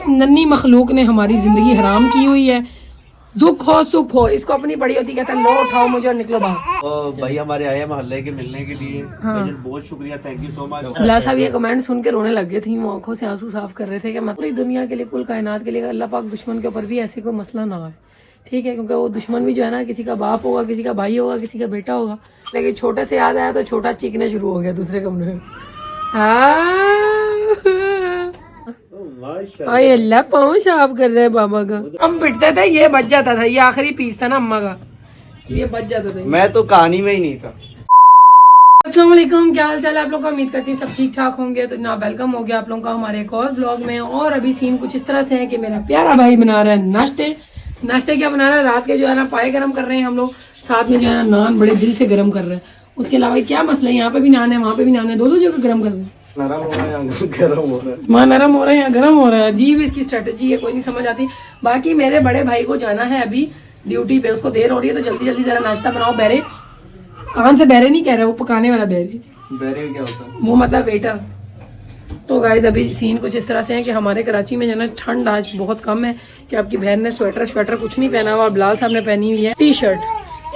नन्ही मखलूक ने हमारी जिंदगी हराम की हुई है। दुख हो सुख हो, इसको अपनी बड़ी होती कहता है लो उठाओ मुझे और निकलो बाहर। तो भाई हमारे आए मोहल्ले के मिलने के लिए। हाँ। बहुत शुक्रिया, thank you so much. Bilal साहब ये कमेंट सुन के रोने लग गए थे, वो आंखों से आंसू साफ कर रहे थे कि पूरी दुनिया के लिए, कुल कायनात के लिए अल्लाह पाक दुश्मन के ऊपर भी ऐसे कोई मसला ना आए, ठीक है। क्योंकि वो दुश्मन भी जो है ना, किसी का बाप होगा, किसी का भाई होगा, किसी का बेटा होगा। लेकिन छोटे से याद आया तो छोटा चीखने शुरू हो गया दूसरे कमरे में। अल्लाह पाँव साफ कर रहे हैं बाबा का। हम पिटते थे, ये बच जाता था, ये आखिरी पीस था ना अम्मा का, ये बच जाता था। मैं तो कहानी में ही नहीं था। अस्सलाम वालेकुम, क्या हाल चाल है आप लोग का? उम्मीद करती हूँ सब ठीक ठाक होंगे। तो जनाब वेलकम हो गया आप लोगों का हमारे एक और ब्लॉग में। और अभी सीन कुछ इस तरह से है कि मेरा प्यारा भाई बना रहा है नाश्ते क्या बना रहा है, रात के जो है ना पाए गर्म कर रहे हैं हम लोग, साथ में जो है ना नान बड़े दिल से गर्म कर रहे हैं। उसके अलावा क्या मसला है, यहाँ पे भी नान है, वहाँ पे भी नान है, दोनों जगह गर्म कर रहे हैं। नरम हो रहा है, गर्म हो रहा है, माँ नरम हो रहा है या गर्म हो रहा है, अजीब इसकी स्ट्रेटेजी है, कोई नहीं समझ आती। बाकी मेरे बड़े भाई को जाना है अभी ड्यूटी पे, उसको देर हो रही है, तो जल्दी जल्दी जरा नाश्ता बनाओ। बहरे कान से बहरे नहीं कह रहे, वो पकाने वाला बहरे, बैरे क्या होता है वो मतलब वेटर। तो गाइज अभी सीन कुछ इस तरह से है कि हमारे कराची में जो है ठंड आज बहुत कम है, कि आपकी बहन ने स्वेटर कुछ नहीं पहना हुआ, और बिलाल साहब ने पहनी हुई है टी शर्ट।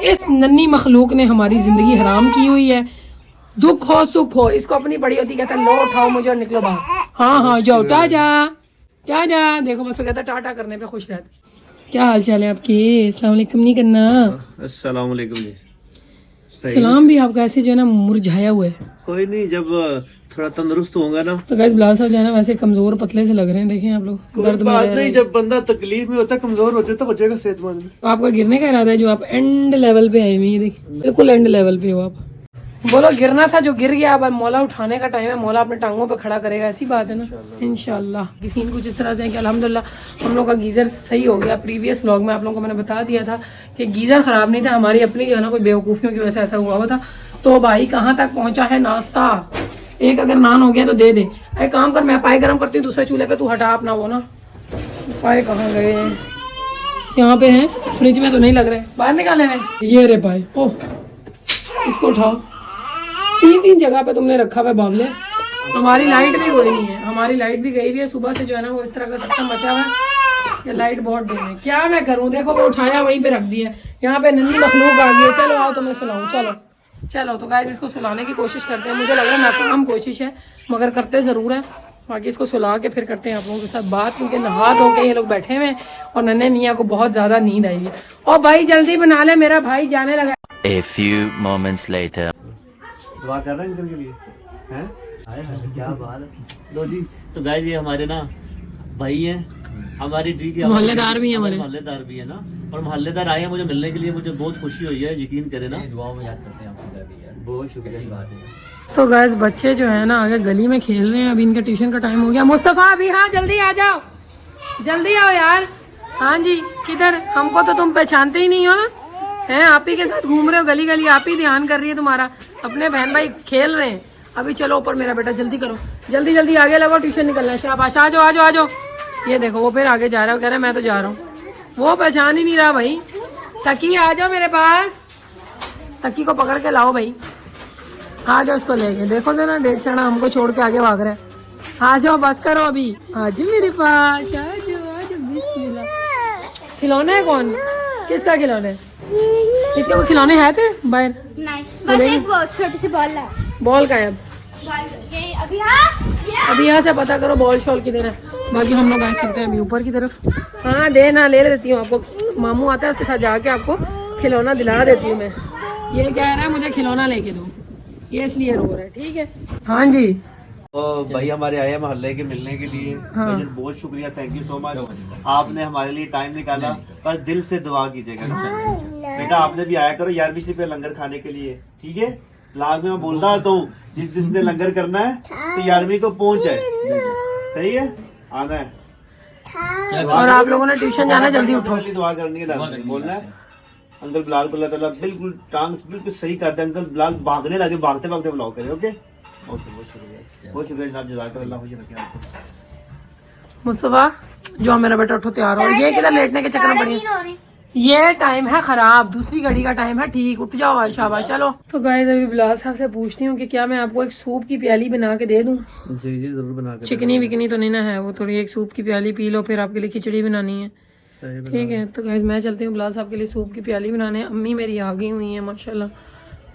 इस नन्ही मखलूक ने हमारी जिंदगी हराम की हुई है। दुख हो सुख हो, इसको अपनी बड़ी होती कहता है लो उठाओ मुझे और निकलो बाहर। हाँ जाओ जा देखो बस वो कहता टाटा करने पे खुश रहता। क्या हाल चाल है आपके? अस्सलाम वालेकुम नहीं करना। अस्सलाम वालेकुम जी। सलाम भी आपका ऐसे जो है ना मुरझाया हुआ है। कोई नहीं, जब थोड़ा तंदुरुस्त होगा ना। तो गाइस बिलाल साहब जो है ना वैसे कमजोर पतले से लग रहे हैं, देखें आप लोग। दर्द में नहीं, जब बंदा तकलीफ में होता है, कमजोर हो जाता है, बचेगा सेहतमंद में। तो आपका गिरने का इरादा है, जो आप एंड लेवल पे आए हुए हैं, देखिए बिल्कुल एंड लेवल पे हो आप। बोलो गिरना था जो गिर गया, अब मौला उठाने का टाइम है, मौला अपने टांगों पे खड़ा करेगा, ऐसी बात है ना इंशाल्लाह। सीन कुछ इस तरह से है कि अल्हम्दुलिल्लाह हम लोग का गीजर सही हो गया। प्रीवियस व्लॉग में आप लोगों को मैंने बता दिया था कि गीजर खराब नहीं था, हमारी अपनी जो है ना कोई बेवकूफियों की वजह से ऐसा हुआ था। तो भाई कहाँ तक पहुंचा है नाश्ता, एक अगर नान हो गया तो दे दे। अरे काम कर, मैं पाए गर्म करती हूँ दूसरे चूल्हे पे, तू हटा अपना वो ना। पाए कहाँ गए? यहाँ पे है, फ्रिज में तो नहीं लग रहे, बाहर निकाले हैं ये रे पाए। ओह इसको उठाओ, तीन जगह पे तुमने रखा हुआ बाबले। हमारी लाइट भी कोई नहीं है, हमारी लाइट भी गई हुई है सुबह से, जो है ना वो इस तरह का सिस्टम बचा हुआ है कि लाइट बहुत डिम है। क्या मैं करूँ, देखो वो उठाया वहीं पे रख दिया, यहाँ पे नन्ही मखलूक आ गई है। चलो आओ तो मैं सुलाऊं, चलो। तो गाइस इसको सुलाने की कोशिश करते हैं, मुझे लग रहा है नाकाम कोशिश है मगर करते जरूर है। बाकी इसको सुला के फिर करते हैं आप लोगों के साथ बात, क्योंकि नहा धो के ये लोग बैठे हुए हैं और नन्हे मियाँ को बहुत ज्यादा नींद आई है। और भाई जल्दी बना ले, मेरा भाई जाने लगा। A few moments later. दुआ कर रहे हैं इनके लिए हैं? क्या बात है। लो जी, तो गाइस ये हमारे ना भाई हैं, हमारी जी की मोहल्लेदार भी हैं, हमारे मोहल्लेदार भी है ना, और मोहल्लेदार आए हैं मुझे मिलने के लिए, मुझे बहुत खुशी हुई है, यकीन करें ना। दुआओं में याद करते हैं आपको भी यार, बहुत शुक्रिया। तो गाइस बच्चे जो है ना आगे गली में खेल रहे हैं, अभी इनका ट्यूशन का टाइम हो गया। मुस्तफा अभी, हाँ जल्दी आ जाओ, जल्दी आओ यार। हाँ जी किधर? हमको तो तुम पहचानते ही नहीं हो हैं, आप ही के साथ घूम रहे हो गली गली, आप ही ध्यान कर रही है तुम्हारा, अपने बहन भाई खेल रहे हैं। अभी चलो ऊपर मेरा बेटा, जल्दी करो, जल्दी आगे लगो, ट्यूशन निकलना है। शाबाश, आ जाओ। ये देखो वो फिर आगे जा रहा है, कह रहा है मैं तो जा रहा हूँ, वो पहचान ही नहीं रहा भाई। तकी आ जाओ मेरे पास, तकी को पकड़ के लाओ भाई, आ जाओ इसको लेके। देखो जरा डेढ़ चढ़ा हमको छोड़ के आगे भाग रहा है। आ जाओ बस करो, अभी आ जाओ मेरे पास, आ जाओ बिस्मिल्लाह। खिलौना है कौन, किसका खिलौना है? इसके कोई खिलौने हैं थे बाहर? नहीं, बस एक छोटी सी बॉल है। बॉल का है अब? अभी यहाँ से पता करो बॉल शॉल किधर है। बाकी हम लोग आ सकते हैं अभी ऊपर की तरफ। हाँ देना, ले लेती हूँ आपको, मामू आता है उसके साथ जाके आपको खिलौना दिला देती हूँ मैं। ये कह रहा है मुझे खिलौना लेके दो, ये इसलिए रो रहा है, ठीक है। हाँ जी, तो भाई हमारे आए मोहल्ले के मिलने के लिए। हाँ। बहुत शुक्रिया, थैंक यू सो मच, आपने हमारे लिए टाइम निकाला। बस दिल से दुआ कीजिएगा ना बेटा, आपने भी आया करो 11वीं पे लंगर खाने के लिए, ठीक है। लाग में मैं बोल रहा हूँ जिसने लंगर करना है तो 11वीं को पहुंच जाए, सही है, आना है। और आप लोगों ने ट्यूशन जाना, जल्दी उठो। दुआ करनी है, बोलना है अंकल बिलाल को अल्लाह ताला बिल्कुल टांग बिल्कुल सही कर दे। अंकल बिलाल भागने लगे, भागते ब्लॉग करें। ओके बहुत शुक्रिया जनाब, जज़ाकल्लाह, खुश रखें आपको। मुस्तफा जो मेरा बेटा उठो, तैयार हो। ये किधर लेटने के चक्कर में पड़ी है? ये टाइम है खराब, दूसरी घड़ी का टाइम है ठीक। उठ जाओ आज शाबाश। चलो तो गाइस अभी बिलाल साहब से पूछती हूँ कि क्या मैं आपको एक सूप की प्याली बना के दे दूँ। जी जी जरूर बना के चिकनी विकनी तो नहीं ना है वो, थोड़ी एक सूप की प्याली पी लो, फिर आपके लिए खिचड़ी बनानी है। ठीक है तो गाइस मैं चलती हूँ बिलाल साहब के लिए सूप की प्याली बनाने। अम्मी मेरी आ गई हुई है माशाल्लाह,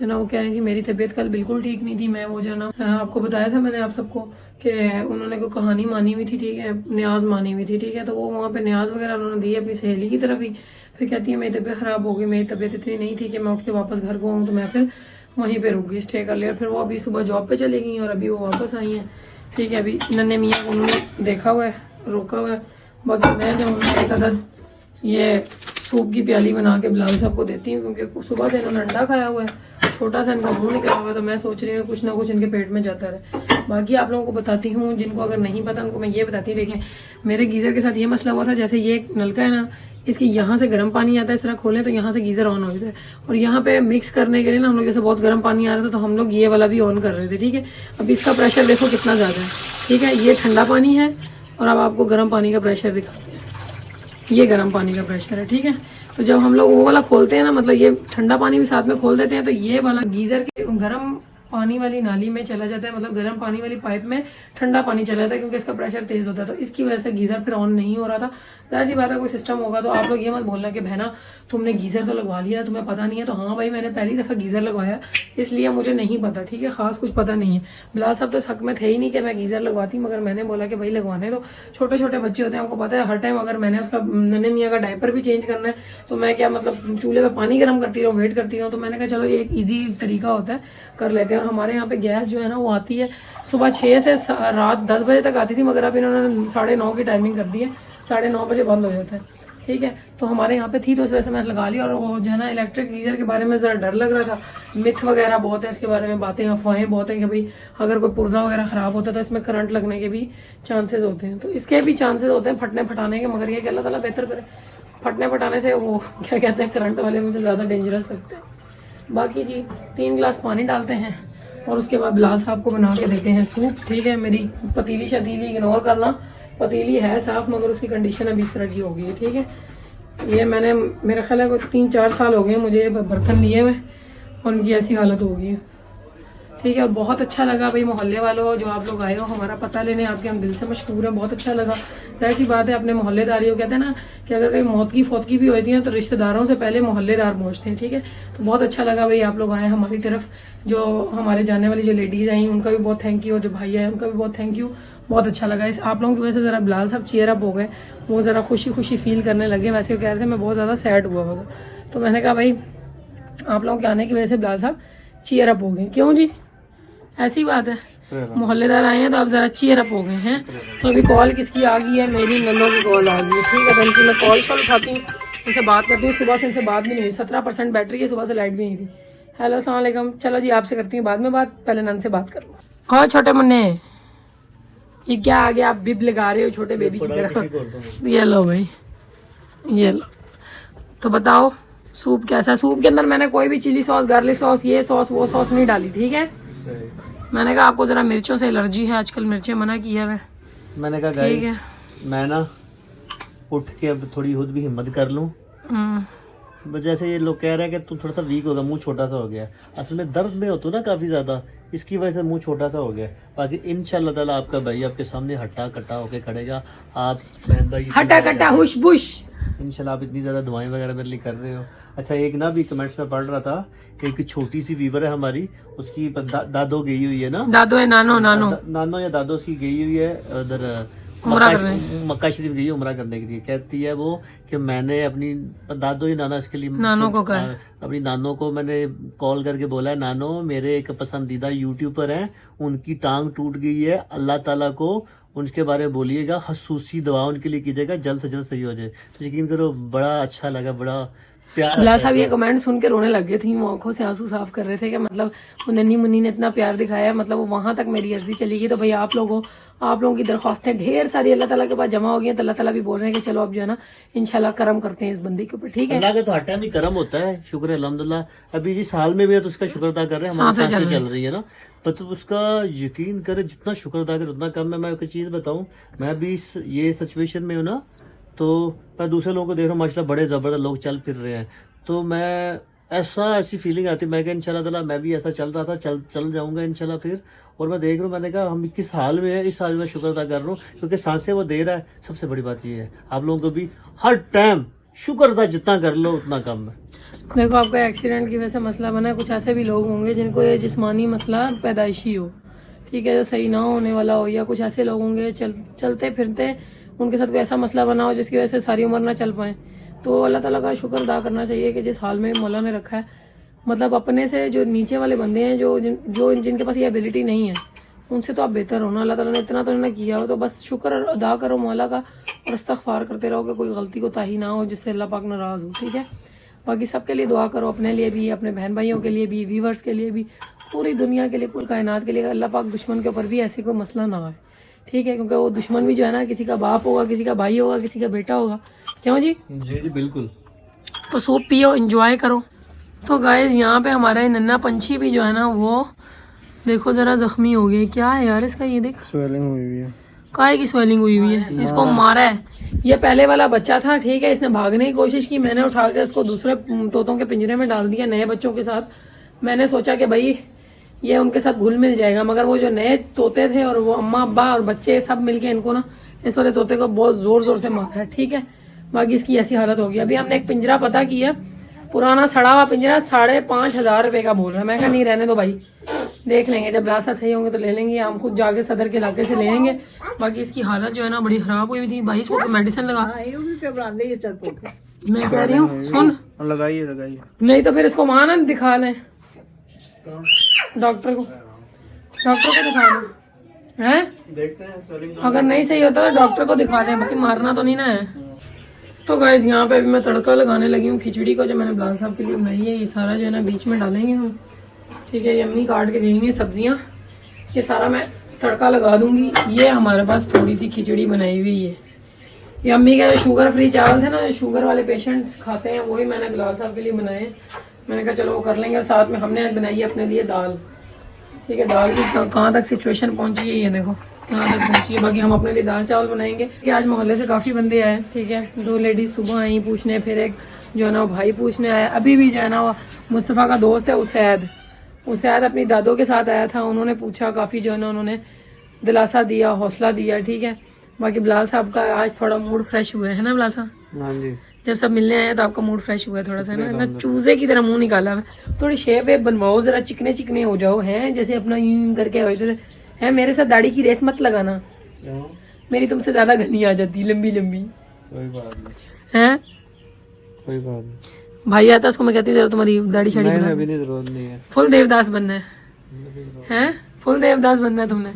है ना। वो कह रही थी मेरी तबीयत कल बिल्कुल ठीक नहीं थी, मैं वो जो ना आपको बताया था मैंने आप सबको कि उन्होंने कोई कहानी मानी हुई थी, ठीक है, न्याज मानी हुई थी, ठीक है। तो वो वहाँ पे न्याज वगैरह उन्होंने दी अपनी सहेली की तरफ ही। फिर कहती है मेरी तबीयत ख़राब हो गई, मेरी तबीयत इतनी नहीं थी कि मैं उठ के वापस घर को आऊँ, तो मैं फिर वहीं पर रुक गई, स्टे कर लिया। फिर वो अभी सुबह जॉब पर चली गई और अभी वो वापस आई हैं। ठीक है अभी नन्हे मियाँ को उन्होंने देखा हुआ है, रोका हुआ है। बाकी मैं जो एक अदद ये सूप की प्याली बना के बिलाल साहब को देती हूँ, क्योंकि सुबह से इन्होंने अंडा खाया हुआ है, छोटा सा इनका मुंह निकला हुआ है, तो मैं सोच रही हूँ कुछ ना कुछ इनके पेट में जाता रहे। बाकी आप लोगों को बताती हूँ, जिनको अगर नहीं पता उनको मैं ये बताती हूँ। देखें मेरे गीज़र के साथ ये मसला हुआ था, जैसे ये नलका है ना, इसकी यहाँ से गर्म पानी आता है, इस तरह खोलें तो यहाँ से गीज़र ऑन हो जाता है, और यहाँ पे मिक्स करने के लिए ना हम लोग जैसे बहुत गर्म पानी आ रहा था तो हम लोग ये वाला भी ऑन कर रहे थे। ठीक है अब इसका प्रेशर देखो कितना ज़्यादा है। ठीक है ये ठंडा पानी है और अब आपको गर्म पानी का प्रेशर दिखाते हैं, ये गर्म पानी का प्रेशर है। ठीक है तो जब हम लोग वो वाला खोलते हैं ना, मतलब ये ठंडा पानी भी साथ में खोल देते हैं, तो ये वाला गीजर के गर्म पानी वाली नाली में चला जाता है, मतलब गर्म पानी वाली पाइप में ठंडा पानी चला जाता है, क्योंकि इसका प्रेशर तेज होता है। तो इसकी वजह से गीजर फिर ऑन नहीं हो रहा था। जाहिर सी बात है कोई सिस्टम होगा, तो आप लोग ये मत बोलना कि बहना तुमने गीजर तो लगवा लिया तुम्हें पता नहीं है। तो हाँ भाई मैंने पहली दफ़ा गीजर लगवाया, इसलिए मुझे नहीं पता। ठीक है खास कुछ पता नहीं है। बिलाल साहब तो इस हक में थे ही नहीं कि मैं गीजर लगवाती, मगर मैंने बोला कि भाई लगवाने दो, छोटे छोटे बच्चे होते हैं, आपको पता है हर टाइम अगर मैंने उसका नन्हे मियाँ का डायपर भी चेंज करना है तो मैं क्या मतलब चूल्हे पे पानी गर्म करती रहूँ, वेट करती रहूँ। तो मैंने कहा चलो एक ईजी तरीका होता है, कर लेते हैं। और हमारे यहाँ पे गैस जो है ना वो आती है सुबह 6 से रात 10 बजे तक आती थी, मगर अब इन्होंने 9:30 की टाइमिंग कर दी है, 9:30 बजे बंद हो जाता है। ठीक है तो हमारे यहाँ पे थी तो उस वजह से मैंने लगा ली। और वो जो है ना इलेक्ट्रिक गीजर के बारे में ज़रा डर लग रहा था, मिथ वगैरह बहुत है इसके बारे में, बातें अफवाहें बहुत हैं कि भाई अगर कोई पुर्जा वगैरह ख़राब होता है तो इसमें करंट लगने के भी चांसेस होते हैं। तो इसके भी चांसेस होते हैं फटने फटाने के, मगर ये कि अल्लाह ताला बेहतर करे। फटने फटाने से वो क्या कहते हैं करंट वाले मुझे ज़्यादा डेंजरस लगते हैं। बाकी जी 3 गिलास पानी डालते हैं और उसके बाद बिलाल साहब को बना के देते हैं सूप। ठीक है मेरी पतीली शतीली इग्नोर करना, पतीली है साफ़ मगर उसकी कंडीशन अभी इस तरह की हो गई है। ठीक है ये मैंने मेरा ख्याल है 3-4 साल हो गए मुझे बर्तन लिए हुए और उनकी ऐसी हालत हो गई है। ठीक है बहुत अच्छा लगा भाई मोहल्ले वालों जो आप लोग आए हो हमारा पता लेने, आपके हम दिल से मशकूर हैं, बहुत अच्छा लगा। जाहिर सी बात है अपने मोहल्लेदारी कहते हैं ना कि अगर कहीं मौत की फौतगी भी होती है तो रिश्तेदारों से पहले मोहल्लेदार पहुँचते हैं। ठीक है तो बहुत अच्छा लगा भाई आप लोग आए हमारी तरफ। जो हमारे जाने वाली जो लेडीज़ आई उनका भी बहुत थैंक यू, और जो भाई आए उनका भी बहुत थैंक यू। बहुत अच्छा लगा इस आप लोगों की वजह से ज़रा बिलाल साहब चीयर अप हो गए, वो ज़रा खुशी खुशी फील करने लगे। वैसे वो कह रहे थे मैं बहुत ज़्यादा सैड हुआ था, तो मैंने कहा भाई आप लोगों के आने की वजह से बिलाल साहब चीयर अप हो गए। क्यों जी ऐसी बात है, मोहल्लेदार आए हैं तो आप ज़रा चीयर अप हो गए हैं। तो अभी कॉल किसकी आ गई है, मेरी नन्नों की कॉल आ गई है। ठीक है तो इनकी मैं कॉल शॉल उठाती हूँ, इनसे बात करती हूँ। सुबह से इनसे बात भी नहीं हुई, 17% बैटरी है, सुबह से लाइट भी नहीं थी। हेलो अस्सलाम वालेकुम, चलो जी आपसे करती हूँ बाद में बात, पहले नन से बात कर लो। हाँ छोटे मुन्ने ये क्या आ गया, आप बिब लगा रहे हो छोटे बेबी की तरह। ये लो भाई ये लो। तो बताओ सूप कैसा है? सूप के अंदर मैंने कोई भी चिली सॉस, गार्लिक सॉस, ये सॉस वो सॉस नहीं डाली। ठीक है मैंने कहा आपको जरा मिर्चों से एलर्जी है, आजकल मिर्चें मना किया है। मैंने कहा ठीक है मैं ना उठ के अब थोड़ी खुद भी हिम्मत कर लूं। जैसे ये लोग कह रहे हैं कि तू थोड़ा सा वीक हो गया, मुंह छोटा सा हो गया, असल में दर्द में होता ना काफी ज्यादा, इसकी वजह से मुंह छोटा सा हो गया। बाकी इंशाल्लाह ताला आपका भाई आपके सामने हट्टा कट्टा होके खड़ेगा। आप बहन भाई हटा कट्टा हुश बुश इंशाल्लाह आप इतनी ज्यादा दुआएं वगैरह मेरे लिए कर रहे हो। अच्छा एक ना भी कमेंट्स में पढ़ रहा था, एक छोटी सी वीवर है हमारी, उसकी दादो गई हुई है ना, दादो है नानो या दादो उसकी गई हुई है उधर मक्का शरीफ गई है उमरा करने के लिए। कहती है वो कि मैंने अपनी दादो ही नाना इसके लिए नानो को कहा, अपनी नानो को मैंने कॉल करके बोला है नानो मेरे एक पसंदीदा यूट्यूबर हैं, उनकी टांग टूट गई है, अल्लाह ताला को उनके बारे में बोलिएगा, खसूसी दवा उनके लिए कीजिएगा, जल्द से जल्द सही हो जाए। तो यकीन करो बड़ा अच्छा लगा, बड़ा प्यार। बिलाल साहब ये कमेंट सुन के रोने लग गए थे, वो आंखों से आंसू साफ कर रहे थे कि मतलब वो नन्ही मुन्नी ने इतना प्यार दिखाया, मतलब वो वहां तक मेरी अर्जी चली गई। तो भाई आप लोगों की दरख्वास्तें ढेर सारी अल्लाह ताला के पास जमा हो गई हैं, तो अल्लाह ताला भी बोल रहे हैं कि चलो अब जो है ना इंशाल्लाह करम करते हैं इस बंदी के ऊपर। ठीक है अल्लाह का तो हर टाइम ही करम होता है, शुक्र है अल्हम्दुलिल्लाह। अभी जी साल में भी है तो उसका शुक्र अदा कर रहे हैं, हमारी सांसें चल रही है ना, तो उसका यकीन करे जितना शुक्र अदा करे उतना कम है। मैं एक चीज बताऊं, मैं अभी ये सिचुएशन में हूँ ना, तो मैं दूसरे लोगों को देख रहा हूँ माशाल्लाह बड़े ज़बरदस्त लोग चल फिर रहे हैं, तो मैं ऐसी फीलिंग आती, मैं क्या इंशाल्लाह ताला मैं भी ऐसा चल रहा था, चल जाऊंगा इंशाल्लाह फिर। और मैं देख रहा हूँ, मैंने कहा हम किस हाल में है, इस हाल में शुक्र अदा कर रहा हूँ क्योंकि सांसें वो दे रहा है। सबसे बड़ी बात ये है, आप लोगों को भी हर टाइम शुक्र अदा जितना कर लो उतना कम है। देखो आपका एक्सीडेंट की वजह से मसला बना है, कुछ ऐसे भी लोग होंगे जिनको ये जिस्मानी मसला पैदाइशी हो, ठीक है, जो सही ना होने वाला हो, या कुछ ऐसे लोग होंगे चलते फिरते उनके साथ कोई ऐसा मसला बना हो जिसकी वजह से सारी उम्र ना चल पाए। तो अल्लाह ताला का शुक्र अदा करना चाहिए कि जिस हाल में मौला ने रखा है, मतलब अपने से जो नीचे वाले बंदे हैं जो जिनके पास ये एबिलिटी नहीं है उनसे तो आप बेहतर हो ना। अल्लाह ताला ने इतना तो नहीं किया हो, तो बस शुक्र अदा करो मौला का और इस्तग़फ़ार करते रहो कि कोई गलती को ताही ना हो जिससे अल्लाह पाक नाराज़ हो, ठीक है। बाकी सबके लिए दुआ करो, अपने लिए भी, अपने बहन भाइयों के लिए भी, व्यूवर्स के लिए भी, पूरी दुनिया के लिए, कुल कायनात के लिए। अल्लाह पाक दुश्मन के ऊपर भी ऐसी कोई मसला ना आए, ठीक है, क्योंकि वो दुश्मन भी जो है ना किसी का बाप होगा, किसी का भाई होगा, किसी का बेटा होगा। क्यों जी? जी बिल्कुल। तो सूप पियो, एंजॉय करो। तो गाइस यहाँ पे हमारा नन्ना पंछी भी जो है ना वो देखो ज़रा ज़ख्मी हो गया। क्या है यार इसका, ये देख स्वेलिंग हुई हुई है, काहे की स्वेलिंग हुई हुई है, इसको मारा है। ये पहले वाला बच्चा था, ठीक है, इसने भागने की कोशिश की, मैंने उठा के इसको दूसरे तोतों के पिंजरे में डाल दिया नए बच्चों के साथ। मैंने सोचा कि भाई ये उनके साथ घुल मिल जाएगा, मगर वो जो नए तोते थे और वो अम्मा अब्बा और बच्चे सब मिलके इनको ना इस वाले तोते को बहुत जोर जोर से मारा है, ठीक है। बाकी इसकी ऐसी हालत होगी। अभी हमने एक पिंजरा पता किया, पुराना सड़ा हुआ पिंजरा 5,500 रुपये का बोल रहा है। मैं कहा नहीं रहने दो भाई, देख लेंगे, जब लाशा सही होंगे तो ले लेंगे, हम खुद जाके सदर के इलाके से ले आएंगे। बाकी इसकी हालत जो है ना बड़ी खराब हुई थी भाई, इसको मेडिसिन लगा। मैं कह रही हूँ सुन, लगाइए नहीं तो फिर इसको वहां ना दिखा लें डॉक्टर को दिखा दें, हैं देखते हैं। अगर नहीं सही होता तो डॉक्टर को दिखा दें, भाई मारना तो नहीं ना है। तो गाइस यहाँ पे अभी मैं तड़का लगाने लगी हूँ खिचड़ी को, जो मैंने बिलाल साहब के लिए बनाई है। ये सारा जो है ना बीच में डालेंगे हम, ठीक है। ये अम्मी काट के देंगी सब्जियाँ, ये सारा मैं तड़का लगा दूंगी। ये हमारे पास थोड़ी सी खिचड़ी बनाई हुई है, ये अम्मी के शुगर फ्री चावल थे ना, शुगर वाले पेशेंट्स खाते हैं, वही मैंने बिलाल साहब के लिए बनाए। मैंने कहा चलो वो कर लेंगे। और साथ में हमने आज बनाई है अपने लिए दाल, ठीक है। दाल की कहाँ तक सिचुएशन पहुँची है ये देखो, यहाँ तक पहुँची है। बाकी हम अपने लिए दाल चावल बनाएंगे कि आज मोहल्ले से काफ़ी बंदे आए, ठीक है। 2 लेडीज सुबह आई पूछने, फिर एक जो है ना वो भाई पूछने आया। अभी भी जो है ना वो मुस्तफ़ा का दोस्त है उसैद अपनी दादों के साथ आया था। उन्होंने पूछा, काफ़ी जो है ना उन्होंने दिलासा दिया, हौसला दिया, ठीक है। बाकी बिलाल साहब का आज थोड़ा मूड फ्रेश हुआ है ना बिलाल साहब? हाँ जी, जब सब मिलने आए तो आपका मूड फ्रेश हुआ है थोड़ा सा ना, चूजे की तरह मुंह निकाला है। थोड़ी शेप वेप बनवाओ, जरा चिकने चिकने हो जाओ, हैं जैसे अपना यूं करके होते है। मेरे साथ दाढ़ी की रेस मत लगाना, मेरी तुमसे ज्यादा घनी आ जाती लंबी लंबी। कोई बात नहीं, हैं कोई बात नहीं। भाई आता उसको मैं कहती हूँ जरा तुम्हारी दाढ़ी शाड़ी बना। अभी नहीं, जरूरत नहीं है। फुल देवदास बनना है, हैं फुल देवदास बनना है तुमने।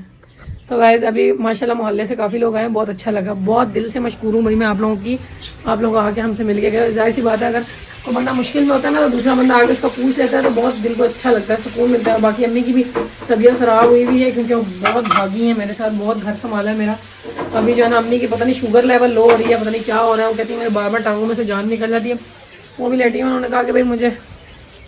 तो गाइस अभी माशाल्लाह मोहल्ले से काफ़ी लोग आए, बहुत अच्छा लगा, बहुत दिल से मशकूर हूँ भाई मैं आप लोगों की। आप लोग आके हमसे मिल के गए। जाहिर सी बात है अगर कोई बंदा मुश्किल में होता है ना तो दूसरा बंदा आके उसका पूछ लेता है तो बहुत दिल को अच्छा लगता है, सुकून मिलता है। बाकी अम्मी की भी तबीयत ख़राब हुई हुई है क्योंकि वो बहुत भागी है मेरे साथ, बहुत घर संभाला है मेरा। अभी जो है ना अम्मी की पता नहीं शुगर लेवल लो हो रही है, पता नहीं क्या हो रहा है। वो कहती है मेरे बार बार टांगों में से जान निकल जाती है। वो भी लेटी है, उन्होंने कहा कि भाई मुझे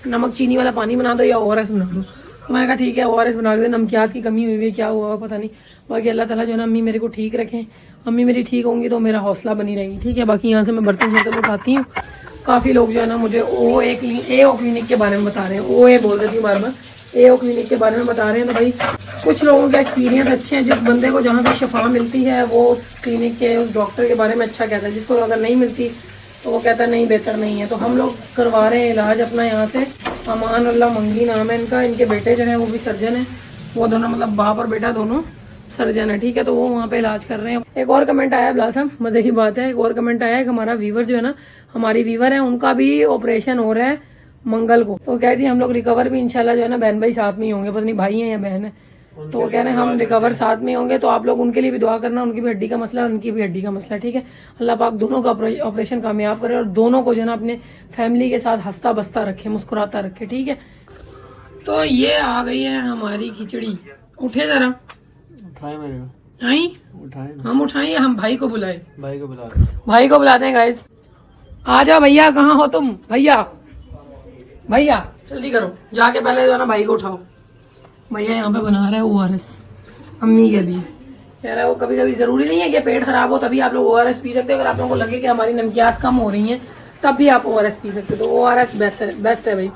नमक चीनी वाला पानी बना दो या ORS बना दो। तो मैंने कहा ठीक है ORS बना दे, नमकियात की कमी हुई है, क्या हुआ पता नहीं। बाकी अल्लाह ताला जो है ना अम्मी मेरे को ठीक रखें, अम्मी मेरी ठीक होंगी तो मेरा हौसला बनी रहेगी, ठीक है। बाकी यहाँ से मैं बर्तन शर्तन उठाती हूँ। काफ़ी लोग जो है ना मुझे AO क्लिनिक के बारे में बता रहे हैं, OA बोल देती हूँ बार बार, AO क्लिनिक के बारे में बता रहे हैं। तो भाई कुछ लोगों के एक्सपीरियंस अच्छे हैं, जिस बंदे को जहाँ से शफा मिलती है वो उस क्लिनिक के उस डॉक्टर के बारे में अच्छा कहता है, जिसको अगर नहीं मिलती तो वो कहता है नहीं बेहतर नहीं है। तो हम लोग करवा रहे हैं इलाज अपना यहाँ से। अमान अल्लाह मंगी नाम है इनका, इनके बेटे जो है वो भी सर्जन है, वो दोनों मतलब बाप और बेटा दोनों सर्जन है, ठीक है। तो वो वहाँ पे इलाज कर रहे हैं। एक और कमेंट आया बिलाल साहब, मजे की बात है, एक और कमेंट आया है कि हमारा वीवर जो है ना, हमारी वीवर है, उनका भी ऑपरेशन हो रहा है मंगल को। तो कह रही हम लोग रिकवर भी इंशाल्लाह जो है ना बहन भाई साथ में ही होंगे, पता नहीं भाई है या बहन है। तो वो कह रहे हैं हम रिकवर साथ में होंगे, तो आप लोग उनके लिए भी दुआ करना, उनकी भी हड्डी का मसला है, उनकी भी हड्डी का मसला, ठीक है। अल्लाह पाक दोनों का ऑपरेशन कामयाब करे और दोनों को जो है ना अपने फैमिली के साथ हंसता बसता रखे, मुस्कुराता रखे, ठीक है। तो ये आ गई है हमारी खिचड़ी। उठे जरा, उठाए मेरे को, आई उठाए हम उठाएं या हम भाई को बुलाए? भाई को बुला दे। भाई को बुलाते हैं गाइस। आ जाओ भैया, कहाँ हो तुम? भैया भैया जल्दी करो, जाके पहले जो है ना भाई को उठाओ। भैया यहाँ पे बना रहा है ORS अम्मी के लिए, कह रहा है वो कभी कभी जरूरी नहीं है कि पेट खराब हो तभी आप लोग ORS पी सकते हो। अगर आप लोगों को लगे कि हमारी नमकियात कम हो रही हैं तब भी आप ORS पी सकते हो। तो ORS बेस्ट है भाई।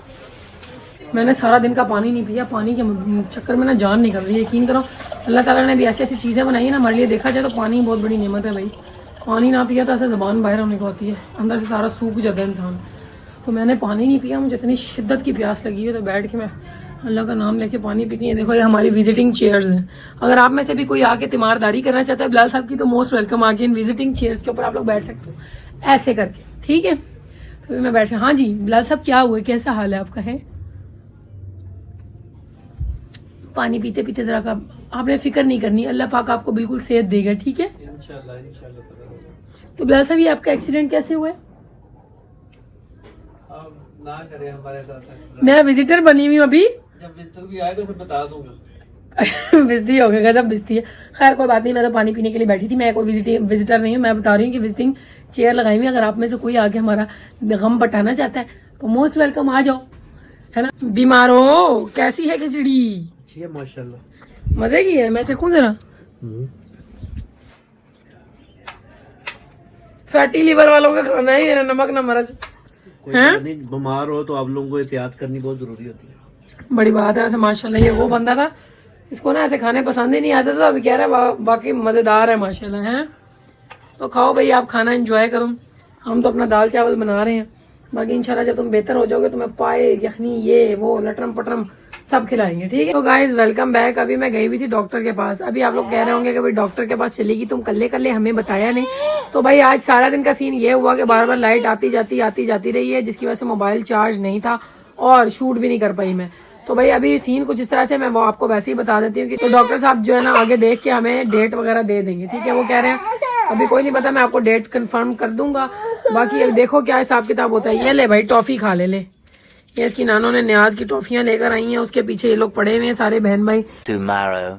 मैंने सारा दिन का पानी नहीं पिया, पानी के चक्कर में ना जान निकल रही है। यकीन करो अल्लाह ताला ने भी ऐसी ऐसी चीज़ें बनाई है ना हमारे लिए। देखा जाए तो पानी बहुत बड़ी नेमत है भाई। पानी ना पिया तो ऐसे ज़बान बाहर होने को होती है, अंदर से सारा सूख जाता है इंसान। तो मैंने पानी नहीं पिया, मुझे इतनी शिद्दत की प्यास लगी है तो बैठ के मैं अल्लाह का नाम लेके पानी पीती है। देखो ये हमारी विजिटिंग चेयर्स हैं। अगर आप में से भी कोई आके तीमारदारी करना चाहता है बिलाल साहब की तो मोस्ट वेलकम। आके इन विजिटिंग चेयर्स के ऊपर आप लोग बैठ सकते हो ऐसे करके, ठीक है। तो मैं बैठ। हाँ जी बिलाल साहब क्या हुआ, कैसा हाल है आपका? है पानी पीते पीते जरा का आपने फिक्र नहीं करनी, अल्लाह पाक आपको बिल्कुल सेहत देगा, ठीक है इंशाल्लाह इंशाल्लाह। तो बिलाल साहब ये आपका एक्सीडेंट कैसे हुआ है? अब ना करें हमारे साथ। मैं विजिटर बनी हुई हूँ अभी। जब विजिटर भी आएगा उसे बता दूंगा। बिजती हो गया, गजब बिजती है। खैर कोई बात नहीं, मैं तो पानी पीने के लिए बैठी थी। मैं कोई विजिटर नहीं हूँ, मैं बता रही हूँ कि विजिटिंग चेयर लगाई हुई। अगर आप में से कोई आके हमारा गम बटाना चाहता है तो मोस्ट वेलकम, आ जाओ, है ना। बीमार हो? कैसी है खिचड़ी? माशाल्लाह मजे की है। मैं चखूं जरा। फैटी लीवर वालों का खाना है ये, नमक न मरच। कोई बात नहीं, बीमार हो तो आप लोगों को एहतियात करनी बहुत जरूरी होती है। बड़ी बात है। ऐसे माशाल्लाह ये वो बंदा था इसको ना ऐसे खाने पसंद ही नहीं आते थे, अभी कह रहा है बाकी मजेदार है माशाल्लाह। है तो खाओ भाई, आप खाना एंजॉय करो। हम तो अपना दाल चावल बना रहे हैं, बाकी इंशाल्लाह जब तुम बेहतर हो जाओगे तुम्हें पाए यखनी ये वो लटरम पटरम सब खिलाएंगे, ठीक है। तो गाइस वेलकम बैक। अभी मैं गई हुई थी डॉक्टर के पास। अभी आप लोग कह रहे होंगे कि भाई डॉक्टर के पास चलेगी तुम कल्ले हमें बताया नहीं। तो भाई आज सारा दिन का सीन ये हुआ कि बार बार लाइट आती जाती रही है, जिसकी वजह से मोबाइल चार्ज नहीं था और शूट भी नहीं कर पाई मैं। तो भाई अभी सीन कुछ इस तरह से, मैं वो आपको वैसे ही बता देती हूँ कि तो डॉक्टर साहब जो है ना आगे देख के हमें डेट वगैरह दे देंगे, ठीक है। वो कह रहे हैं अभी कोई नहीं पता, मैं आपको डेट कंफर्म कर दूंगा। बाकी अब देखो क्या हिसाब किताब होता है। ये ले भाई टॉफी खा ले। ये इसकी नानों ने न्याज की टॉफियां लेकर आई हैं, उसके पीछे ये लोग पड़े हुए हैं सारे बहन भाई। Tomorrow.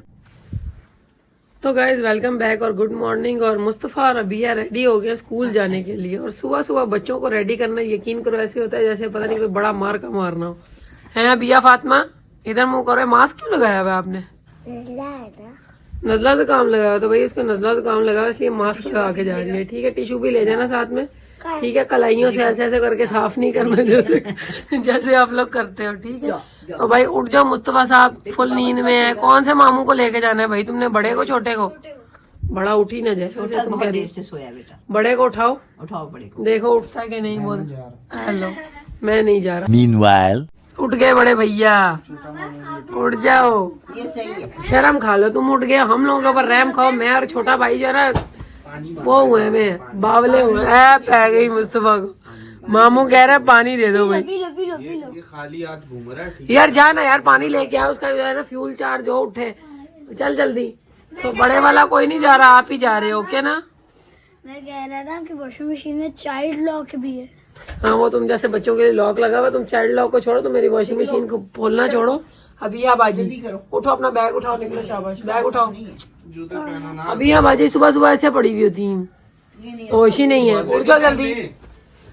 तो गाइज वेलकम बैक और गुड मॉर्निंग। और मुस्तफ़ा और अबिया रेडी हो गए स्कूल जाने के लिए। और सुबह सुबह बच्चों को रेडी करना यकीन करो ऐसे होता है जैसे पता नहीं कोई बड़ा मार का मारना हो। है अबिया फातिमा इधर मुंह करो। मास्क क्यों लगाया हुआ है आपने? नजला जुकाम लगाया, तो भाई इसको नजला जुकाम लगा इसलिए मास्क लगा के जा रही है, ठीक है। टिश्यू भी ले जाना साथ में, ठीक है। कलाइयों से ऐसे ऐसे करके साफ नहीं करना जैसे आप लोग करते हो, ठीक है। तो भाई उठ जाओ, मुस्तफा साहब फुल नींद में है। कौन से मामू को लेके जाना है भाई तुमने? बड़े को छोटे को? बड़ा उठ ही ना जाए, तुम कह रही सोया बेटा, बड़े को उठाओ बड़े को। देखो उठता है कि नहीं। बोल हेलो, मैं नहीं जा रहा। Meanwhile. उठ गए बड़े भैया, उठ जाओ, ये सही है। शर्म खा लो, तुम उठ गए। हम लोगों के ऊपर रहम खाओ। मैं और छोटा भाई जो है ना वो हुए मैं बावले हुए। पै गई मुस्तफा को, मामू कह रहा है पानी दे दो भाई। ये खाली हाथ घूम रहा है। यार जा ना यार, पानी लेके आ। उसका जो है ना फ्यूल चार्ज हो उठे, चल जल्दी। तो बड़े वाला कोई नहीं जा रहा, आप ही जा रहे हो, ओके ना। मैं कह रहा था कि वॉशिंग मशीन में चाइल्ड लॉक भी है। हाँ वो तुम जैसे बच्चों के लिए लॉक लगा हुआ, तुम चाइल्ड लॉक को छोड़ो, तो मेरी वॉशिंग मशीन को खोलना छोड़ो। अभी आप बाजी उठो, अपना बैग उठाओ, निकलो, शाबाश बैग उठाओ। अभी आप बाजी सुबह सुबह ऐसे पड़ी हुई होती है, होश ही नहीं है। उठ जाओ जल्दी।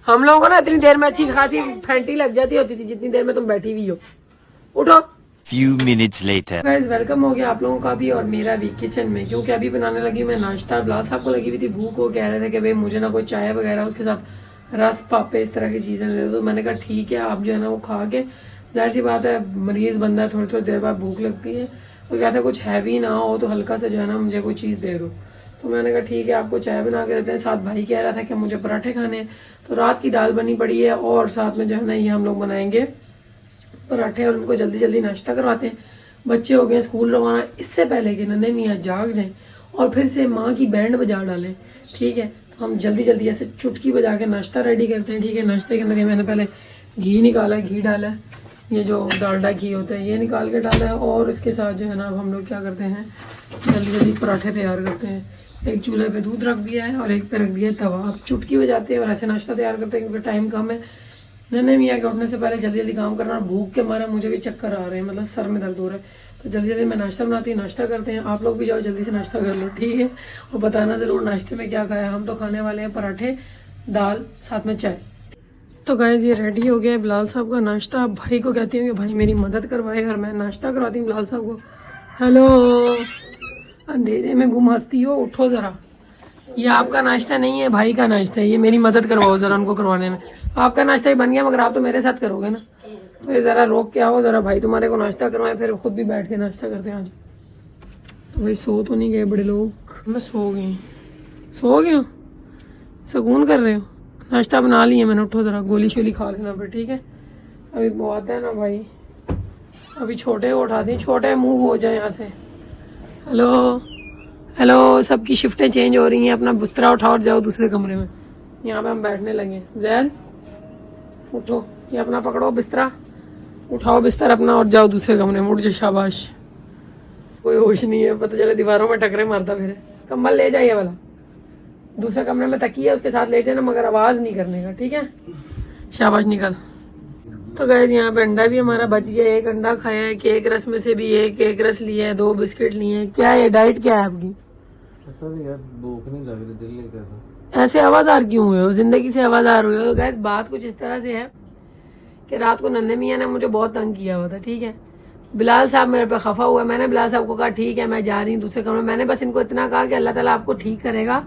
हम लोगों को ना इतनी देर में अच्छी खासी फैंटी लग जाती होती थी जितनी देर में तुम बैठी हुई हो। उठो। Few minutes later. Guys welcome हो गया आप लोगों का भी और मेरा भी किचन में, क्योंकि अभी बनाने लगी मैं नाश्ता। बिलाल साहब को लगी हुई थी भूख, वो कह रहे थे कि भाई मुझे ना कोई चाय वगैरह उसके साथ रस पापे इस तरह की चीजें दे दो। तो मैंने कहा ठीक है, आप जो है ना वो खा के, जाहिर सी बात है मरीज बंदा है, थोड़ी थोड़ी देर बाद भूख लगती है, तो कहते कुछ हैवी ना हो तो हल्का से जो है ना मुझे कोई चीज़ दे दो। तो मैंने कहा ठीक है आपको चाय बना के देते हैं। साथ भाई कह रहा था कि मुझे पराठे खाने हैं, तो रात की दाल बनी पड़ी है और साथ में जो है ना ये हम लोग बनाएंगे पराठे और उनको जल्दी जल्दी नाश्ता करवाते हैं। बच्चे हो गए स्कूल रवाना, इससे पहले कि नन्हे मियाँ जाग जाएं और फिर से माँ की बैंड बजा डालें, ठीक है। तो हम जल्दी जल्दी ऐसे चुटकी बजा के नाश्ता रेडी करते हैं, ठीक है। नाश्ते के अंदर ये मैंने पहले घी निकाला है, घी डाला है, ये जो डालडा घी होता है ये निकाल के डाला है। और इसके साथ जो है ना अब हम लोग क्या करते हैं, जल्दी जल्दी पराठे तैयार करते हैं। एक चूल्हे पे दूध रख दिया है और एक पे रख दिया है तवा। अब चुटकी बजाते हैं और ऐसे नाश्ता तैयार करते हैं क्योंकि टाइम कम है। नन्हे मियाँ के उठने से पहले जल्दी जल्दी काम करना, भूख के मारे मुझे भी चक्कर आ रहे हैं, मतलब सर में दर्द हो रहा है। तो जल्दी जल्दी मैं नाश्ता बनाती हूँ, नाश्ता करते हैं। आप लोग भी जाओ जल्दी से नाश्ता कर लो, ठीक है। और बताना ज़रूर नाश्ते में क्या खाया। हम तो खाने वाले हैं पराठे, दाल, साथ में चाय। तो गाइस ये रेडी हो गया बिलाल साहब का नाश्ता। अब भाई को कहती हूँ कि भाई मेरी मदद करवाए और मैं नाश्ता करवाती हूँ बिलाल साहब को। हेलो अंधेरे में गुम हंसती हो, उठो जरा। ये आपका नाश्ता नहीं है, भाई का नाश्ता है। ये मेरी मदद करवाओ जरा उनको करवाने में। आपका नाश्ता ही बन गया मगर आप तो मेरे साथ करोगे ना, तो ये जरा रोक के आओ जरा, भाई तुम्हारे को नाश्ता करवाएं, फिर खुद भी बैठ के नाश्ता करते हैं आज। तो भाई सो तो नहीं गए बड़े लोग? मैं सो गई। सो गए हो? सुकून कर रहे हो? नाश्ता बना लिया मैंने, उठो जरा, गोली शोली खा लेना फिर, ठीक है? अभी बहुत है ना भाई, अभी छोटे को उठा दी, छोटे मूव हो जाए यहाँ से। हेलो हेलो, सबकी शिफ्टें चेंज हो रही हैं, अपना बिस्तरा उठाओ और जाओ दूसरे कमरे में। यहाँ पे हम बैठने लगे। जैद उठो, ये अपना पकड़ो बिस्तरा, उठाओ बिस्तर अपना और जाओ दूसरे कमरे में। उठ जाओ, शाबाश। कोई होश नहीं है, पता चले दीवारों में टकरे मारता फिर। कंबल ले जाइए वाला, दूसरे कमरे में तकिए उसके साथ ले जाना, मगर आवाज नहीं करने का, ठीक है? शाबाश, निकल। तो गाइस यहाँ पे अंडा भी हमारा बच गया, एक अंडा खाया है, केक रस में से भी एक केक रस लिया है, 2 बिस्किट लिए हैं। क्या है डाइट, क्या है आपकी? पता नहीं यार, भूख नहीं लग रही, दिल नहीं कर रहा। ऐसे आवाजार क्यों हुए हो, जिंदगी से आवाजार हुए हो? तो गाइस बात कुछ इस तरह से है कि रात को नन्हे मियाँ ने मुझे बहुत तंग किया हुआ था, ठीक है? बिलाल साहब मेरे पे खफा हुआ। मैंने बिलाल साहब को कहा ठीक है मैं जा रही हूँ दूसरे कमरे में। मैंने बस इनको इतना कहा कि अल्लाह ताला आपको ठीक करेगा,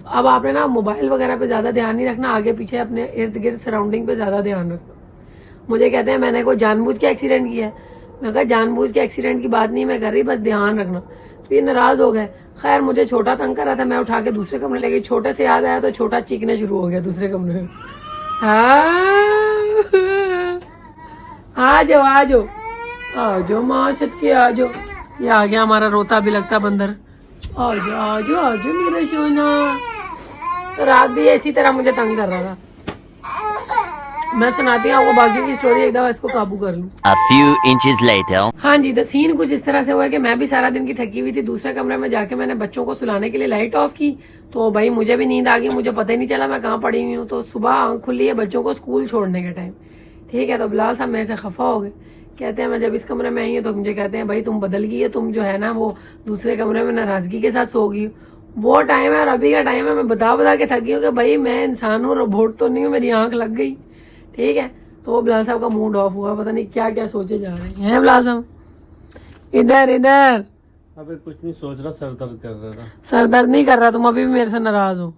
तो अब आपने ना मोबाइल वगैरह पे ज्यादा ध्यान नहीं रखना, आगे पीछे अपने इर्द गिर्द सराउंडिंग पे ज्यादा ध्यान रखना। मुझे कहते हैं मैंने कोई जानबूझ के एक्सीडेंट किया है। मैं कहा जानबूझ के एक्सीडेंट की बात नहीं मैं कर रही, बस ध्यान रखना। तो ये नाराज हो गए। खैर मुझे छोटा तंग कर रहा था, मैं उठा के दूसरे कमरे ले गई। छोटे से याद आया तो छोटा चीखने शुरू हो गया दूसरे कमरे में। आ जाओ आ जाओ आ जाओ, माशत के आ जाओ। ये आ गया हमारा रोता भी लगता बंदर। आ जाओ आ जाओ आ जाओ मेरा सोना। तो रात भी इसी तरह मुझे तंग कर रहा था। मैं सुनाती हूँ आपको बाकी की स्टोरी, एक दफा इसको काबू कर लूं। A few inches later. हाँ जी, तो सीन कुछ इस तरह से हुआ कि मैं भी सारा दिन की थकी हुई थी। दूसरे कमरे में जाके मैंने बच्चों को सुलाने के लिए लाइट ऑफ की, तो भाई मुझे भी नींद आ गई, मुझे पता ही नहीं चला मैं कहाँ पड़ी हुई हूँ। तो सुबह आंख खुली है बच्चों को स्कूल छोड़ने के टाइम, ठीक है? तो बिलाल साहब मेरे से खफा हो गए। कहते हैं मैं जब इस कमरे में आई हूँ तो मुझे कहते हैं भाई तुम बदल गई है, तुम जो है ना वो दूसरे कमरे में नाराजगी के साथ सो गई। वो टाइम है और अभी का टाइम है, मैं बता के थक गई हूँ कि भाई मैं इंसान हूँ, रोबोट तो नहीं हूँ, मेरी आंख लग गई, ठीक है? तो वो बिलाल साहब का मूड ऑफ हुआ, पता नहीं क्या क्या सोचे जा रहे हैं। बिलाल साहब इधर इधर। अबे कुछ नहीं सोच रहा, सर दर्द कर रहा था। सर दर्द नहीं कर रहा, तुम अभी भी मेरे से नाराज हो?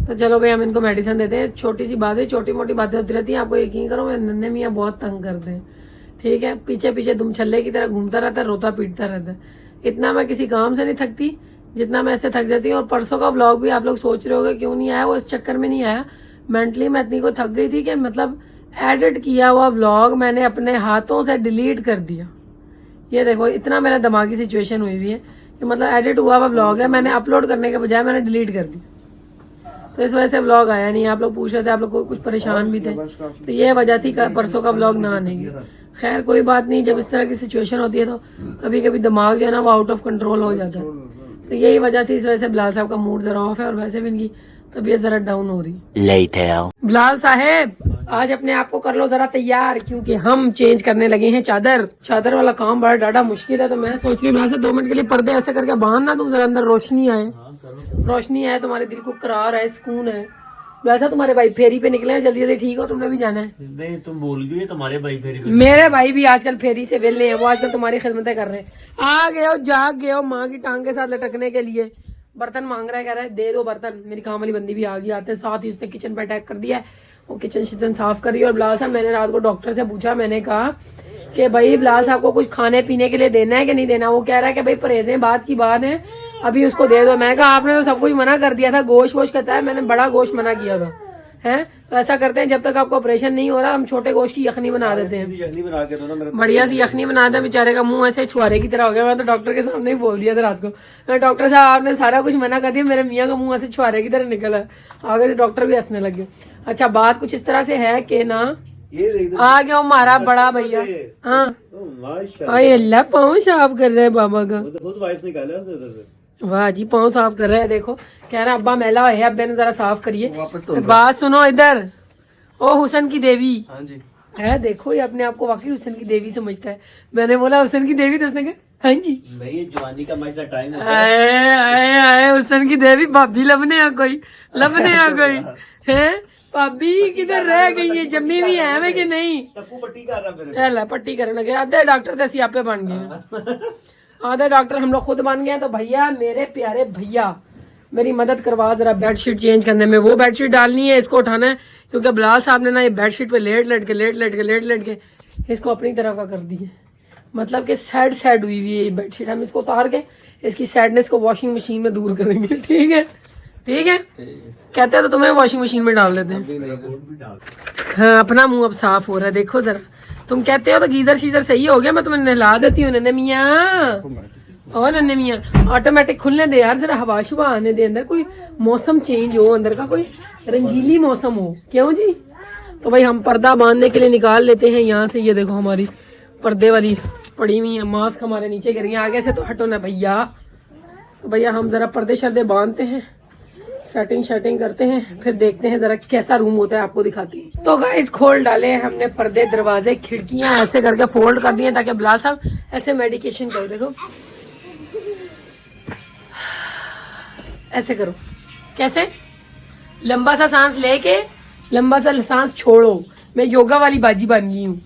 तो चलो भाई हम इनको मेडिसिन देते हैं। छोटी सी बात है, छोटी मोटी बातें होती रहती हैं, आपको यकीन करो मेरे नन्हे मियाँ बहुत तंग करते हैं, ठीक है? पीछे पीछे दुम छल्ले की तरह घूमता रहता है, रोता पीटता रहता है। इतना मैं किसी काम से नहीं थकती जितना मैं ऐसे थक जाती हूँ। और परसों का व्लॉग भी आप लोग सोच रहे होगे क्यों नहीं आया, वो इस चक्कर में नहीं आया, मेंटली मैं इतनी को थक गई थी कि मतलब एडिट किया हुआ व्लॉग मैंने अपने हाथों से डिलीट कर दिया। ये देखो इतना मेरा दिमागी सिचुएशन हुई हुई है कि मतलब एडिट हुआ हुआ व्लॉग है, मैंने अपलोड करने के बजाय मैंने डिलीट कर दिया। तो इस वजह से व्लॉग आया नहीं। आप लोग पूछ रहे थे, आप लोग को कुछ परेशान भी थे, तो ये वजह थी परसों का व्लॉग ना आने की। खैर कोई बात नहीं, जब इस तरह की सिचुएशन होती है तो कभी कभी दिमाग जो है ना वो आउट ऑफ कंट्रोल हो जाता है। तो यही वजह थी, इस वजह से बिलाल साहब का मूड जरा ऑफ है और वैसे भी इनकी तबीयत जरा डाउन हो रही है। Later. बिलाल साहेब आज अपने आप को कर लो जरा तैयार, क्योंकि हम चेंज करने लगे हैं चादर वाला काम बड़ा डाटा मुश्किल है। तो मैं सोच रही हूँ बिलाल से 2 मिनट के लिए पर्दे ऐसे करके बांधना, तुम जरा अंदर रोशनी आए, तुम्हारे दिल को करार है, सुकून है। बिलाल साहब तुम्हारे भाई फेरी पे निकले हैं, जल्दी जल्दी ठीक हो, तुमने भी जाना है? नहीं तुम भूल गई, तुम्हारे भाई फेरी पे। मेरे भाई भी आजकल फेरी से वेले हैं, वो आजकल तुम्हारी खिदमतें कर रहे हैं। आ गए हो जाग गए हो माँ की टांग के साथ लटकने के लिए। बर्तन मांग रहा है, कह रहा है दे दो बर्तन। मेरी काम वाली बंदी भी आ गई, आते साथ ही उसने किचन पे अटैक कर दिया है, वो किचन शिचन साफ करी। और बिलाल साहब मैंने रात को डॉक्टर से पूछा, मैंने कहा कि भाई बिलाल साहब को कुछ खाने पीने के लिए देना है कि नहीं देना? वो कह रहा है कि भाई परहेजें बात की बात है, अभी उसको दे दो। मैंने कहा आपने तो सब कुछ मना कर दिया था, गोश्त वोश कहता है, मैंने बड़ा गोश्त मना किया था है। तो ऐसा करते हैं जब तक आपको ऑपरेशन नहीं हो रहा हम छोटे गोश्त की यखनी बना देते हैं, यखनी बना के दो ना मेरे। बढ़िया सी यखनी बना दे। बेचारे का मुंह ऐसे छुआरे की तरह हो गया। मैं तो डॉक्टर के सामने ही बोल दिया था रात को, मैं डॉक्टर साहब आपने सारा कुछ मना कर दिया, मेरे मियाँ का मुंह ऐसे छुआरे की तरह निकला है। आगे से डॉक्टर भी हंसने लगे। अच्छा बात कुछ इस तरह से है कि ना आ गया हमारा बड़ा भैया। हाँ अल्लाह पाँव साफ कर रहे हैं बाबा का, वाइफ निकाला उसने उधर से। वाह जी पाँव साफ कर रहे हैं। देखो कह रहा अब्बा मैला है, अब्बे ने जरा साफ करिए। बात सुनो इधर, ओ हुसन की देवी। हाँ जी है, देखो ये अपने आप को वाकई हुसन की देवी समझता है। मैंने बोला हुसन की देवी तो उसने कहा हाँ जी। नहीं ये जवानी का मसला टाइम आए हुसन की देवी, भाभी लबने आ कोई है? भाभी किधर रह गई है, जम्मी भी है मैं कि नहीं? पट्टी कर रहा मेरे पट्टी करने लगे, अद्धे डॉक्टर तो सियापे बन गए। आधे डॉक्टर हम लोग खुद बन गए। तो भैया मेरे प्यारे भैया मेरी मदद करवा जरा बेडशीट चेंज करने में। वो बेडशीट डालनी है, इसको उठाना है, क्योंकि बिलाल साहब ने ना ये बेडशीट पे लेट के इसको अपनी तरफ का कर दिए। मतलब कि सैड हुई हुई है ये बेडशीट। हम इसको उतार के इसकी सैडनेस को वॉशिंग मशीन में दूर करेंगे। ठीक है कहते हैं तो तुम्हें वॉशिंग मशीन में डाल देते हैं। हाँ अपना मुंह अब साफ हो रहा है, देखो जरा। तुम कहते हो तो गीजर शीजर सही हो गया, मैं तुम्हें नहला देती हूँ नन्हे मियाँ। और नन्हे मियाँ ऑटोमेटिक खुलने दे यार, जरा हवा शुवा आने दे अंदर, कोई मौसम चेंज हो, अंदर का कोई रंगीली मौसम हो। क्यों जी? तो भाई हम पर्दा बांधने के लिए निकाल लेते हैं यहाँ से। ये देखो हमारी पर्दे वाली पड़ी हुई है, मास्क हमारे नीचे गिर गए। आगे से तो हटो ना भैया। तो भैया हम जरा पर्दे शर्दे बांधते हैं, सेटिंग करते हैं, फिर देखते हैं जरा कैसा रूम होता है, आपको दिखाती हैं। तो गाइस खोल डाले हमने पर्दे, दरवाजे, खिड़कियां ऐसे करके फोल्ड कर दिए ताकि बिलाल साहब ऐसे मेडिकेशन करो। देखो ऐसे करो, कैसे लंबा सा सांस लेके लंबा सा सांस छोड़ो। मैं योगा वाली बाजी बन गई हूँ।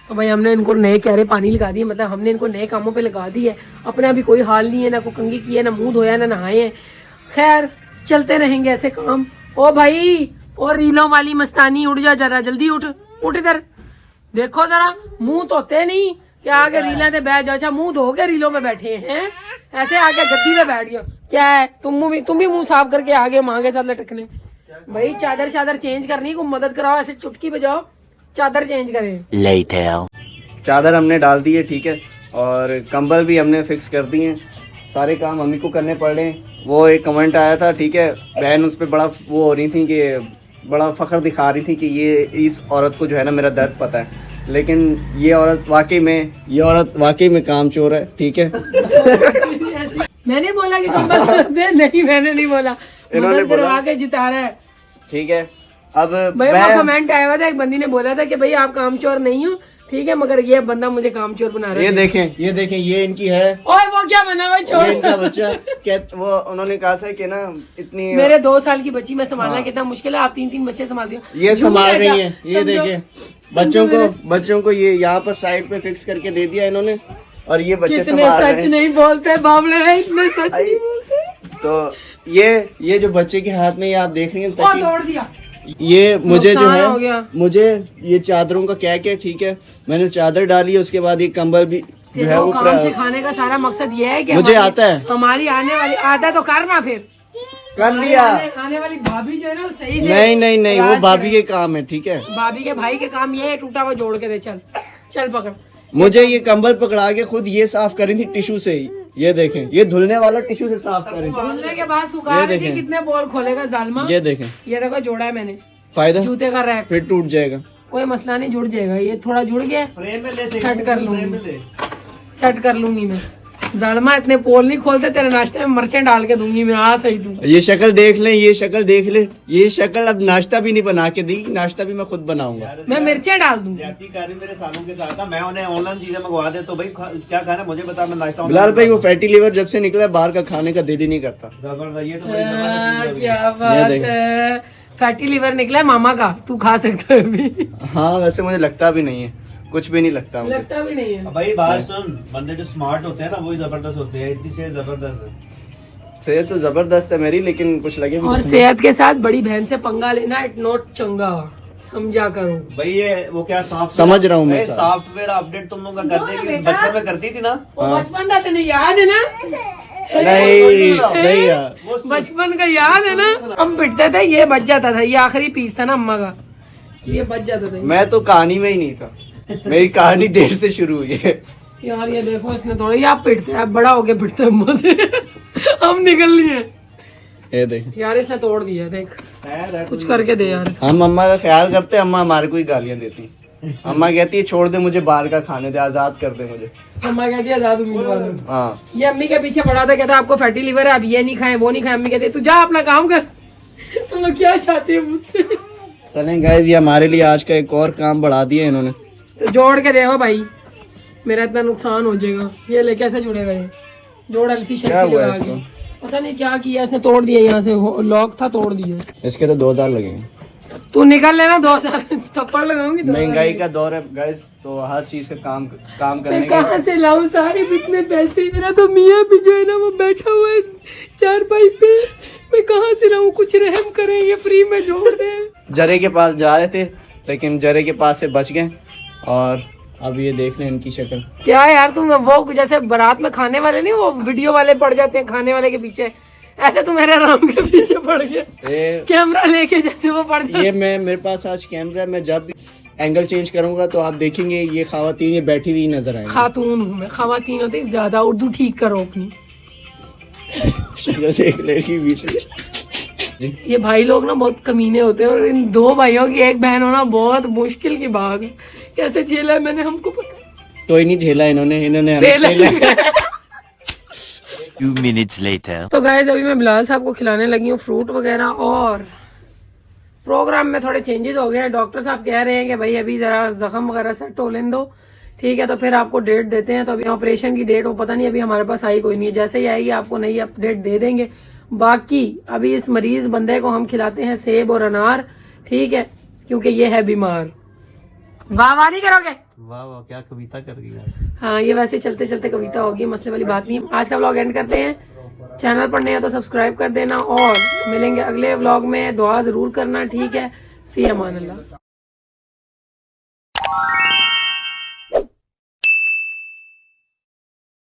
तो भाई हमने इनको नए क्यारे पानी लगा दिए, मतलब हमने इनको नए कामों पे लगा दी है। अपना अभी कोई हाल नहीं है, ना कोई कंघी की है, ना मुंह धोया, ना नहाए हैं। खैर चलते रहेंगे ऐसे काम। ओ भाई और रीलों वाली मस्तानी उठ जा जरा, जल्दी उठ इधर देखो जरा। मुंह धोते नहीं क्या? आगे रीलें पे बैठ जाओ। अच्छा मुंह धो के रीलों में बैठे हैं, ऐसे आगे गद्दी पे बैठ गए। क्या है तुम भी मुंह साफ करके आगे माँ के साथ लटकने। भाई चादर चेंज करनी को मदद कराओ, ऐसे चुटकी बजाओ, चादर चेंज करें। चादर हमने डाल दी है, ठीक है, और कंबल भी हमने फिक्स कर दिए हैं। सारे काम मम्मी को करने पड़ रहे हैं। वो एक कमेंट आया था, ठीक है, बहन उस पर बड़ा वो हो रही थी कि बड़ा फख्र दिखा रही थी कि ये इस औरत को जो है ना मेरा दर्द पता है। लेकिन ये औरत वाकई में कामचोर है, ठीक है। मैंने बोला कि कंबल कर दे, नहीं मैंने नहीं बोला, इन्होंने मदद करवा के जिता रहा है। ठीक है अब भाई वो कमेंट आया हुआ था, एक बंदी ने बोला था कि भाई आप कामचोर नहीं हो, ठीक है, मगर ये बंदा मुझे कामचोर बना रहा है। ये देखें ये इनकी है। और वो क्या बना हुआ, छोड़ इनका बच्चा क्या वो उन्होंने कहा था कि ना इतनी मेरे 2 साल की बच्ची में संभालना कितना मुश्किल है, आप 3 बच्चे संभालती हो। ये संभाल रही है। ये देखें बच्चों को ये यहाँ पर साइड पे फिक्स करके दे दिया इन्होंने, और ये बच्चे कितने संभाल रहे सच हैं। नहीं बोलते बाबले हैं, इतने सच नहीं बोलते। तो ये जो बच्चे के हाथ में ये आप देख रही हैं, वो तोड़ दिया। ये मुझे जो नुकसान हो है गया। मुझे ये चादरों का क्या ठीक है, मैंने चादर डाली है, उसके बाद ये कंबल भी जो है वो काम सिखाने का सारा मकसद ये है कि मुझे आता है। हमारी आने वाली आता तो करना, फिर कर लिया। आने वाली भाभी जो है ना सही से नहीं वो भाभी के काम है, ठीक है। भाभी के भाई के काम ये है, टूटा हुआ जोड़ के दे, चल पकड़। मुझे ये कंबल पकड़ा के खुद ये साफ करी थी टिश्यू से ही। ये देखें ये धुलने वाला टिश्यू से साफ करी थी। धुलने के बाद सुखा रही थी, कितने बॉल खोलेगा जालमा। ये देखें, ये देखो जोड़ा है मैंने, फायदा जूते का रैक, फिर टूट जाएगा, कोई मसला नहीं, जुड़ जाएगा। ये थोड़ा जुड़ गया, फ्रेम में ले सेट कर लूंगी मैं। जालमा इतने पोल नहीं खोलते, तेरे नाश्ते में मिर्चें डाल के दूंगी मैं। हाँ सही तू ये शक्ल देख ले, ये शक्ल अब नाश्ता भी नहीं बना के दी, नाश्ता भी मैं खुद बनाऊंगा। मैं मिर्चें डाल दूंगी। ज्यादती कारी मेरे सालों के साथ था, मैं उन्हें ऑनलाइन चीजें मंगवा दे तो भाई क्या खाना मुझे बता, मैं नाश्ता बिलाल भाई वो फैटी लिवर जब से निकला बाहर का खाने का दिल ही नहीं करता। जबरदस्त, ये तो बड़ी जबरदस्त चीज है। क्या बात है, फैटी लिवर निकला है मामा का, तू खा सकता है अभी। हाँ वैसे मुझे लगता भी नहीं है, कुछ भी नहीं लगता मुझे। लगता भी नहीं है। अब भाई बात सुन, बंदे जो स्मार्ट होते हैं ना वही जबरदस्त होते हैं, इतनी सेहत जबरदस्त है। सेहत तो जबरदस्त है मेरी, लेकिन कुछ लगे भी और नहीं। सेहत के साथ बड़ी बहन से पंगा लेना इट नॉट चंगा, समझा करो भाई ये वो क्या समझ रहा हूँ मैं साहब। सॉफ्टवेयर अपडेट तुम लोग का करते कि बचपन में करती थी ना। वो बचपन का तेने याद है ना? नहीं यार, बचपन का याद है ना? हम पिटते थे, ये बच जाता था, ये आखिरी पीस था ना अम्मा का, ये बच जाता था। मैं तो कहानी में ही नहीं था, मेरी कहानी देर से शुरू हुई है। यार ये देखो इसने तोड़ा, ये आप पिटते हैं, आप बड़ा हो गया पिटते हैं अम्मा से। हम निकल लिए। ये देख यार इसने तोड़ दिया, देख कुछ करके दे यार। हम अम्मा का ख्याल करते, अम्मा हमारे को ही गालियां देती। अम्मा कहती है छोड़ दे मुझे, बाहर का खाने दे, आजाद कर दे मुझे। अम्मा कहती है आजाद उम्मीदवार। हाँ ये अम्मी के पीछे पड़ा था, कहता आपको फैटी लिवर है, अब ये नहीं खाए वो नहीं खाए। अम्मी कहती है तू जा अपना काम कर। तुम लोग क्या चाहते हैं मुझसे? चलें गाइस, ये हमारे लिए आज का एक और काम बढ़ा दिया इन्होंने। तो जोड़ के देखो भाई, मेरा इतना नुकसान हो जाएगा। ये ले कैसे जुड़ेगा, ये जोड़ अल्फी क्या शल्फी हुआ लगा इसको? के, पता नहीं क्या किया इसने, तोड़ दिया। यहाँ से लॉक था, तोड़ दिया। इसके तो 2000 लगेंगे। तू निकल लेना 2000 थप्पड़ लगाऊंगी। महंगाई का दौर है गाइस, तो हर चीज से काम करने मैं के कहाँ से लाऊं साहिब इतने पैसे? मेरा तो मियाँ भी जो है ना वो बैठा हुआ है चारपाई पे, मैं कहाँ से लाऊं? कुछ रहम करें, ये फ्री में जोड़ दे। जरे के पास जा रहे थे लेकिन जरे के पास से बच गए, और अब ये देख लें इनकी शक्ल। क्या यार तुम वो जैसे बारात में खाने वाले नहीं, वो वीडियो वाले पड़ जाते हैं खाने वाले के पीछे, ऐसे तुम मेरे आराम के पीछे पड़ गए कैमरा लेके, जैसे वो पड़ ये मेरे पास आज कैमरा है, मैं जब भी एंगल चेंज करूंगा तो आप देखेंगे ये खवातीन ये बैठी हुई नजर आएंगी। खातून हूँ मैं, खवातीन होती ज्यादा। उर्दू ठीक करो अपनी। शक्ल देख लेगी बीच में। ये भाई लोग ना बहुत कमीने होते हैं, और इन दो भाइयों की एक बहन होना बहुत मुश्किल की बात है। कैसे झेला है मैंने, हमको पता। तो ही नहीं झेला इन्होंने हमें झेला। 2 minutes later. तो गाइस अभी मैं बिलाल साहब को खिलाने लगी हूँ फ्रूट वगैरह, और प्रोग्राम में थोड़े चेंजेस हो गए हैं। डॉक्टर साहब कह रहे हैं कि भाई अभी जरा जख्म वगैरह सेट हो लेने दो, ठीक है, तो फिर आपको डेट देते हैं। तो अभी ऑपरेशन की डेट वो पता नहीं, अभी हमारे पास आई कोई नहीं है। जैसे ही आएगी आपको नई अपडेट दे देंगे। बाकी अभी इस मरीज बंदे को हम खिलाते हैं सेब और अनार, ठीक है, क्योंकि ये है बीमार। वाह वाह नहीं करोगे? वाह वाह, क्या कविता कर रही है। हाँ, ये वैसे चलते चलते कविता होगी, मसले वाली बात नहीं है। आज का व्लॉग एंड करते हैं। चैनल पर नए हो तो सब्सक्राइब कर देना, और मिलेंगे अगले व्लॉग में। दुआ जरूर करना, ठीक है। फी अमान अल्लाह।